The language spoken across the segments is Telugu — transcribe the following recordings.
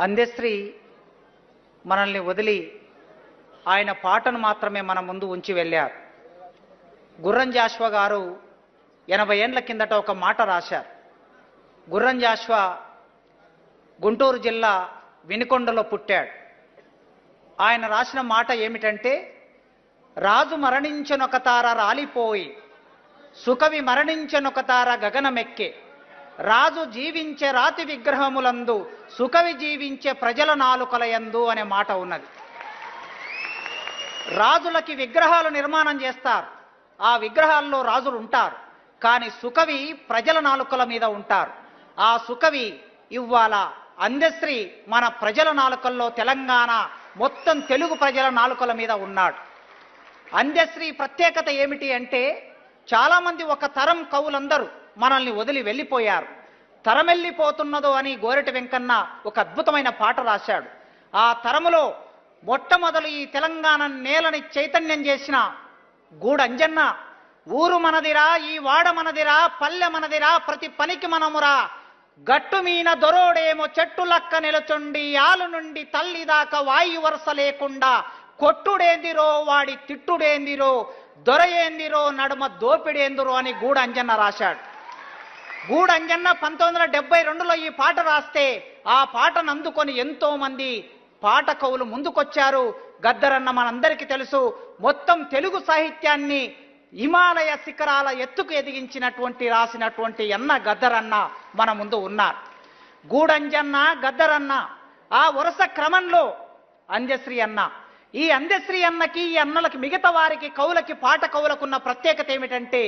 అందశ్రీ మనల్ని వదిలి ఆయన పాటను మాత్రమే మన ముందు ఉంచి వెళ్ళారు. గుర్రం జాషువా గారు 80 ఏండ్ల కిందట ఒక మాట రాశారు. గుర్రం జాషువా గుంటూరు జిల్లా వినుకొండలో పుట్టాడు. ఆయన రాసిన మాట ఏమిటంటే, రాజు మరణించనొక తార రాలిపోయి, సుకవి మరణించనొక తార గగనమెక్కే, రాజు జీవించే రాతి విగ్రహములందు, సుకవి జీవించే ప్రజల నాలుకలయందు అనే మాట ఉన్నది. రాజులకి విగ్రహాలు నిర్మాణం చేస్తారు, ఆ విగ్రహాల్లో రాజులు ఉంటారు, కానీ సుకవి ప్రజల నాలుకల మీద ఉంటారు. ఆ సుకవి ఇవాళ అందశ్రీ మన ప్రజల నాలుకల్లో, తెలంగాణ మొత్తం తెలుగు ప్రజల నాలుకల మీద ఉన్నాడు. అందశ్రీ ప్రత్యేకత ఏమిటి అంటే, చాలామంది ఒక తరం కవులందరూ మనల్ని వదిలి వెళ్ళిపోయారు. తరం వెళ్ళిపోతున్నదో అని గోరటి వెంకన్న ఒక అద్భుతమైన పాట రాశాడు. ఆ తరములో మొట్టమొదలు ఈ తెలంగాణ నేలని చైతన్యం చేసిన గూడంజన్న, ఊరు మనదిరా, ఈ వాడ మనదిరా, పల్లె మనదిరా, ప్రతి పనికి మనమురా, గట్టు మీన దొరోడేమో చెట్టు లక్క నిలచుండి, ఆలు నుండి తల్లి దాకా వాయు వరుస లేకుండా, కొట్టుడేందిరో వాడి తిట్టుడేందిరో, దొరయేందిరో నడుమ దోపిడేందిరో అని గూడంజన్న రాశాడు. గూడంజన్న 1972లో ఈ పాట రాస్తే ఆ పాటను అందుకొని ఎంతో మంది పాట కవులు ముందుకొచ్చారు. గద్దరన్న మనందరికీ తెలుసు, మొత్తం తెలుగు సాహిత్యాన్ని హిమాలయ శిఖరాల ఎత్తుకు ఎదిగించినటువంటి రాసినటువంటి అన్న గద్దరన్న మన ముందు ఉన్నారు. గూడంజన్న, గద్దరన్న, ఆ వరుస క్రమంలో అందశ్రీ అన్న. ఈ అందశ్రీ అన్నకి, ఈ అన్నలకి, మిగతా వారికి కవులకి, పాట కవులకున్న ప్రత్యేకత ఏమిటంటే,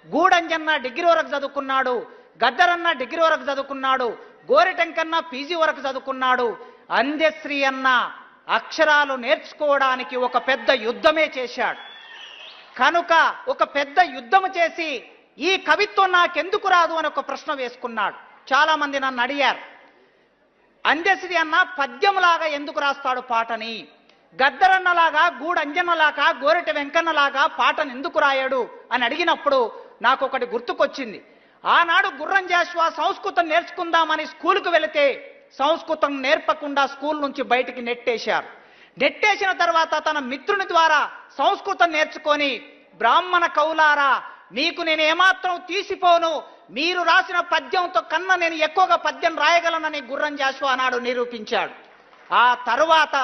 గూడంజన్న డిగ్రీ వరకు చదువుకున్నాడు, గద్దరన్న డిగ్రీ వరకు చదువుకున్నాడు, గోరెటెంకన్న పీజీ వరకు చదువుకున్నాడు. అందశ్రీ అన్న అక్షరాలు నేర్చుకోవడానికి ఒక పెద్ద యుద్ధమే చేశాడు. కనుక ఒక పెద్ద యుద్ధం చేసి ఈ కవిత్వం నాకెందుకు రాదు అని ఒక ప్రశ్న వేసుకున్నాడు. చాలా మంది నన్ను అడిగారు, అందశ్రీ అన్న పద్యంలాగా ఎందుకు రాస్తాడు పాటని, గద్దరన్నలాగా, గూడంజన్నలాగా, గోరెటి వెంకన్నలాగా పాటను ఎందుకు రాయడు అని అడిగినప్పుడు నాకు ఒకటి గుర్తుకొచ్చింది. ఆనాడు గుర్రం జాషువా సంస్కృతం నేర్చుకుందామని స్కూలుకు వెళితే సంస్కృతం నేర్పకుండా స్కూల్ నుంచి బయటికి నెట్టేశారు. నెట్టేసిన తర్వాత తన మిత్రుని ద్వారా సంస్కృతం నేర్చుకొని, బ్రాహ్మణ కవులారా, మీకు నేను ఏమాత్రం తీసిపోను, మీరు రాసిన పద్యంతో కన్నా నేను ఎక్కువగా పద్యం రాయగలనని గుర్రం జాషువా నాడు నిరూపించాడు. ఆ తరువాత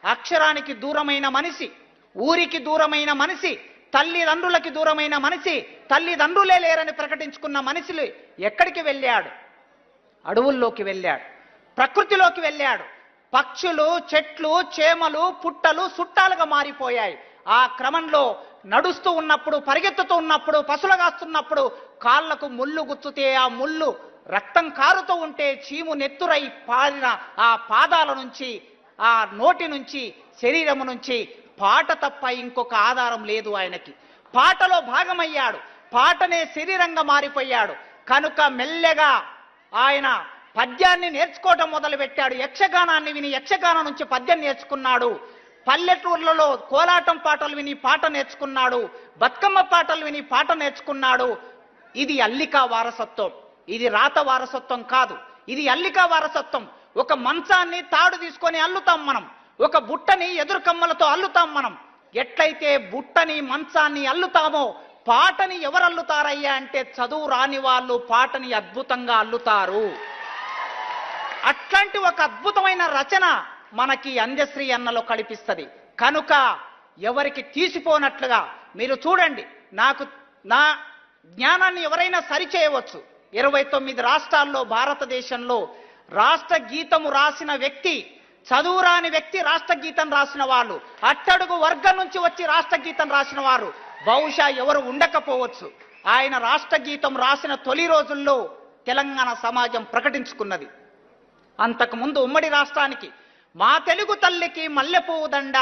అక్షరానికి దూరమైన మనిషి, ఊరికి దూరమైన మనిషి, తల్లిదండ్రులకి దూరమైన మనిషి, తల్లిదండ్రులే లేరని ప్రకటించుకున్న మనిషిలు ఎక్కడికి వెళ్ళాడు? అడవుల్లోకి వెళ్ళాడు, ప్రకృతిలోకి వెళ్ళాడు. పక్షులు, చెట్లు, చేమలు, పుట్టలు చుట్టాలుగా మారిపోయాయి. ఆ క్రమంలో నడుస్తూ ఉన్నప్పుడు, పరిగెత్తుతూ ఉన్నప్పుడు, పసులగాస్తున్నప్పుడు కాళ్లకు ముళ్ళు గుచ్చుతే ఆ ముళ్ళు రక్తం కారుతూ ఉంటే చీము నెత్తురై పారిన ఆ పాదాల నుంచి, ఆ నోటి నుంచి, శరీరము నుంచి పాట తప్ప ఇంకొక ఆధారం లేదు ఆయనకి. పాటలో భాగమయ్యాడు, పాటనే శరీరంగా మారిపోయాడు. కనుక మెల్లగా ఆయన పద్యాన్ని నేర్చుకోవడం మొదలుపెట్టాడు. యక్షగానాన్ని విని యక్షగానం నుంచి పద్యం నేర్చుకున్నాడు. పల్లెటూర్లలో కోలాటం పాటలు విని పాట నేర్చుకున్నాడు. బతుకమ్మ పాటలు విని పాట నేర్చుకున్నాడు. ఇది అల్లికా వారసత్వం, ఇది రాత వారసత్వం కాదు, ఇది అల్లికా వారసత్వం. ఒక మంచాన్ని తాడు తీసుకొని అల్లుతాం మనం, ఒక బుట్టని ఎదురు కమ్మలతో అల్లుతాం మనం. ఎట్లయితే బుట్టని, మంచాన్ని అల్లుతామో పాటని ఎవరు అల్లుతారయ్యా అంటే చదువు రాని వాళ్ళు పాటని అద్భుతంగా అల్లుతారు. అట్లాంటి ఒక అద్భుతమైన రచన మనకి అందశ్రీ అన్నలో కనిపిస్తుంది. కనుక ఎవరికి తీసిపోనట్లుగా మీరు చూడండి, నా జ్ఞానాన్ని ఎవరైనా సరిచేయవచ్చు. 29 రాష్ట్రాల్లో, భారతదేశంలో రాష్ట్ర గీతము రాసిన వ్యక్తి, చదువురాని వ్యక్తి రాష్ట్ర గీతం రాసిన వాళ్ళు, అట్టడుగు వర్గం నుంచి వచ్చి రాష్ట్ర గీతం రాసిన వారు బహుశా ఎవరు ఉండకపోవచ్చు. ఆయన రాష్ట్ర గీతం రాసిన తొలి రోజుల్లో తెలంగాణ సమాజం ప్రకటించుకున్నది. అంతకుముందు ఉమ్మడి రాష్ట్రానికి మా తెలుగు తల్లికి మల్లెపువ్వు దండ,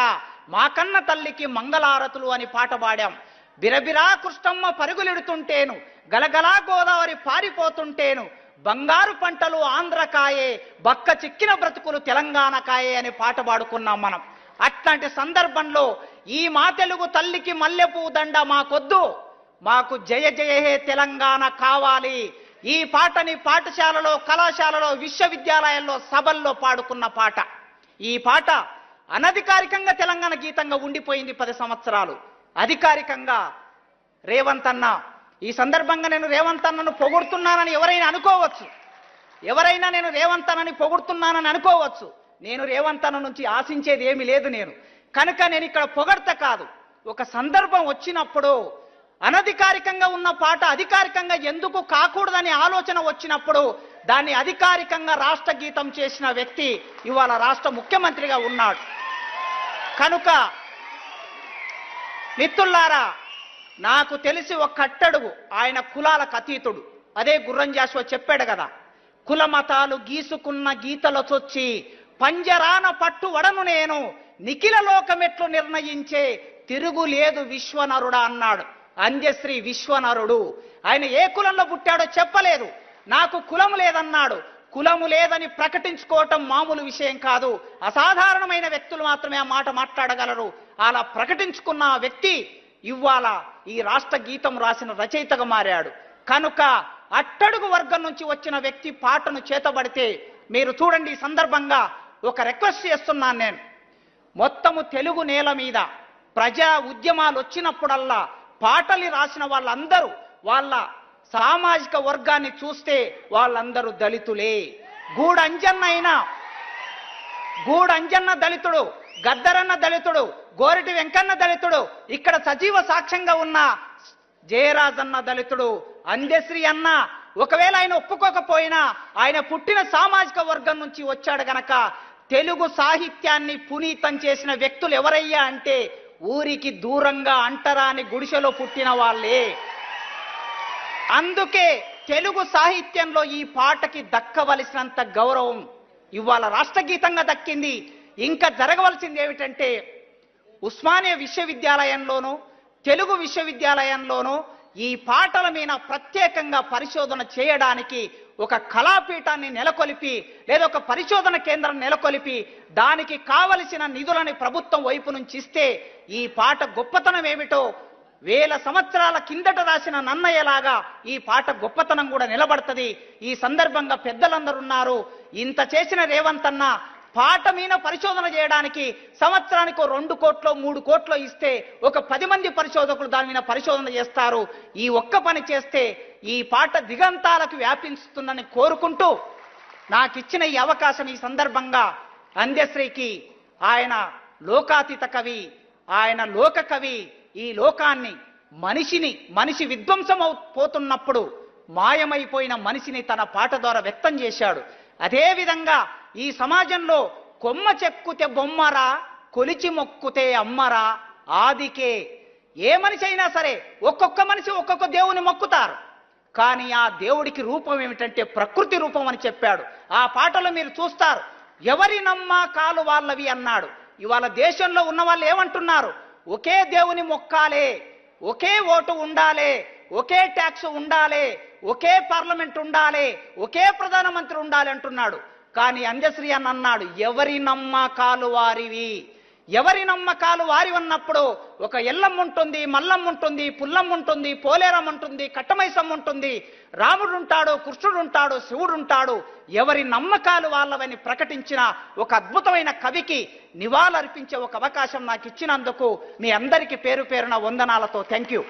మా కన్న తల్లికి మంగళారతులు అని పాట పాడాం. బిరబిరా కృష్ణమ్మ పరుగులెడుతుంటేను, గలగలా గోదావరి పారిపోతుంటేను, బంగారు పంటలు ఆంధ్రకాయే, బక్క చిక్కిన బ్రతుకులు తెలంగాణకాయే అని పాట పాడుకున్నాం మనం. అట్లాంటి సందర్భంలో ఈ మా తెలుగు తల్లికి మల్లెపువ్వు దండ మాకొద్దు, మాకు జయ జయ హే తెలంగాణ కావాలి, ఈ పాటని పాఠశాలలో, కళాశాలలో, విశ్వవిద్యాలయాల్లో, సభల్లో పాడుకున్న పాట. ఈ పాట అనధికారికంగా తెలంగాణ గీతంగా ఉండిపోయింది 10 సంవత్సరాలు. అధికారికంగా రేవంత్ అన్న, ఈ సందర్భంగా నేను రేవంత్ అన్నను పొగుడుతున్నానని ఎవరైనా అనుకోవచ్చు, ఎవరైనా నేను రేవంత్ అన్నని పొగుడుతున్నానని అనుకోవచ్చు. నేను రేవంత్ అన్న నుంచి ఆశించేది ఏమీ లేదు. నేను కనుక నేను ఇక్కడ పొగడ్త కాదు, ఒక సందర్భం వచ్చినప్పుడు అనధికారికంగా ఉన్న పాట అధికారికంగా ఎందుకు కాకూడదని ఆలోచన వచ్చినప్పుడు దాన్ని అధికారికంగా రాష్ట్ర గీతం చేసిన వ్యక్తి ఇవాళ రాష్ట్ర ముఖ్యమంత్రిగా ఉన్నాడు. కనుక మిత్రులారా, నాకు తెలిసి ఒక అట్టడుగు ఆయన కులాలకు అతీతుడు. అదే గుర్రం జాషువా చెప్పాడు కదా, కుల మతాలు గీసుకున్న గీతల చొచ్చి పంజరాన పట్టు వడను నేను, నిఖిల లోకమెట్లు నిర్ణయించే తిరుగులేదు విశ్వనరుడా అన్నాడు. అంజశ్రీ విశ్వనరుడు. ఆయన ఏ కులంలో పుట్టాడో చెప్పలేదు, నాకు కులం లేదన్నాడు. కులము లేదని ప్రకటించుకోవటం మామూలు విషయం కాదు, అసాధారణమైన వ్యక్తులు మాత్రమే ఆ మాట మాట్లాడగలరు. అలా ప్రకటించుకున్న వ్యక్తి ఇవాళ ఈ రాష్ట్ర గీతం రాసిన రచయితగా మారాడు. కనుక అట్టడుగు వర్గం నుంచి వచ్చిన వ్యక్తి పాటను చేతబడితే మీరు చూడండి. ఈ సందర్భంగా ఒక రిక్వెస్ట్ చేస్తున్నాను నేను. మొత్తము తెలుగు నేల మీద ప్రజా ఉద్యమాలు వచ్చినప్పుడల్లా పాటలు రాసిన వాళ్ళందరూ వాళ్ళ సామాజిక వర్గాన్ని చూస్తే వాళ్ళందరూ దళితులే. గూడంజన్న దళితుడు, గద్దరన్న దళితుడు, గోరటి వెంకన్న దళితుడు, ఇక్కడ సజీవ సాక్ష్యంగా ఉన్న జయరాజన్న దళితుడు, అందశ్రీ అన్న ఒకవేళ ఆయన ఒప్పుకోకపోయినా ఆయన పుట్టిన సామాజిక వర్గం నుంచి వచ్చాడు గనక తెలుగు సాహిత్యాన్ని పునీతం చేసిన వ్యక్తులు ఎవరయ్యా అంటే ఊరికి దూరంగా అంటరాని గుడిసెలో పుట్టిన వాళ్ళే. అందుకే తెలుగు సాహిత్యంలో ఈ పాటకి దక్కవలసినంత గౌరవం ఇవాళ రాష్ట్ర గీతంగా దక్కింది. ఇంకా జరగవలసింది ఏమిటంటే ఉస్మానియా విశ్వవిద్యాలయంలోనూ తెలుగు విశ్వవిద్యాలయంలోనూ ఈ పాటల మీద ప్రత్యేకంగా పరిశోధన చేయడానికి ఒక కళాపీఠాన్ని నెలకొల్పి లేదా ఒక పరిశోధన కేంద్రం నెలకొల్పి దానికి కావలసిన నిధులని ప్రభుత్వం వైపు నుంచి ఇస్తే ఈ పాట గొప్పతనం ఏమిటో వేల సంవత్సరాల కిందట రాసిన నన్నయ్యలాగా ఈ పాట గొప్పతనం కూడా నిలబడుతుంది. ఈ సందర్భంగా పెద్దలందరూ ఉన్నారు. ఇంత చేసిన రేవంత్ అన్న పాట మీద పరిశోధన చేయడానికి సంవత్సరానికి 2 కోట్లు 3 కోట్లు ఇస్తే ఒక 10 మంది పరిశోధకులు దాని మీద పరిశోధన చేస్తారు. ఈ ఒక్క పని చేస్తే ఈ పాట దిగంతాలకు వ్యాపిస్తుందని కోరుకుంటూ నాకు ఇచ్చిన ఈ అవకాశం ఈ సందర్భంగా అందశ్రీకి, ఆయన లోకాతీత కవి, ఆయన లోక కవి, ఈ లోకాన్ని మనిషి విధ్వంసం పోతున్నప్పుడు మాయమైపోయిన మనిషిని తన పాట ద్వారా వ్యక్తం చేశాడు. అదేవిధంగా ఈ సమాజంలో కొమ్మ చెక్కుతే బొమ్మరా, కొలిచి మొక్కుతే అమ్మరా, ఆదికే. ఏ మనిషి అయినా సరే ఒక్కొక్క మనిషి ఒక్కొక్క దేవుని మొక్కుతారు, కానీ ఆ దేవుడికి రూపం ఏమిటంటే ప్రకృతి రూపం అని చెప్పాడు. ఆ పాటలో మీరు చూస్తారు, ఎవరి నమ్మకాలు వాళ్ళవి అన్నాడు. ఇవాళ దేశంలో ఉన్న వాళ్ళు ఏమంటున్నారు, ఒకే దేవుని మొక్కాలే, ఒకే ఓటు ఉండాలి, ఒకే ట్యాక్స్ ఉండాలి, ఒకే పార్లమెంట్ ఉండాలి, ఒకే ప్రధానమంత్రి ఉండాలి అంటున్నాడు. కానీ అందశ్రీ అని అన్నాడు, ఎవరి నమ్మకాలు వారివి. ఎవరి నమ్మకాలు వారి ఉన్నప్పుడు ఒక ఎల్లమ్మ ఉంటుంది, మల్లమ్మ ఉంటుంది, పుల్లమ్మ ఉంటుంది, పోలేరమ్మ ఉంటుంది, కట్టమైసమ్మ ఉంటుంది, రాముడు ఉంటాడు, కృష్ణుడు ఉంటాడు, శివుడు ఉంటాడు. ఎవరి నమ్మకాలు వాళ్ళవని ప్రకటించిన ఒక అద్భుతమైన కవికి నివాళులర్పించే ఒక అవకాశం నాకు ఇచ్చినందుకు మీ అందరికీ పేరు పేరున వందనాలతో థ్యాంక్ యూ.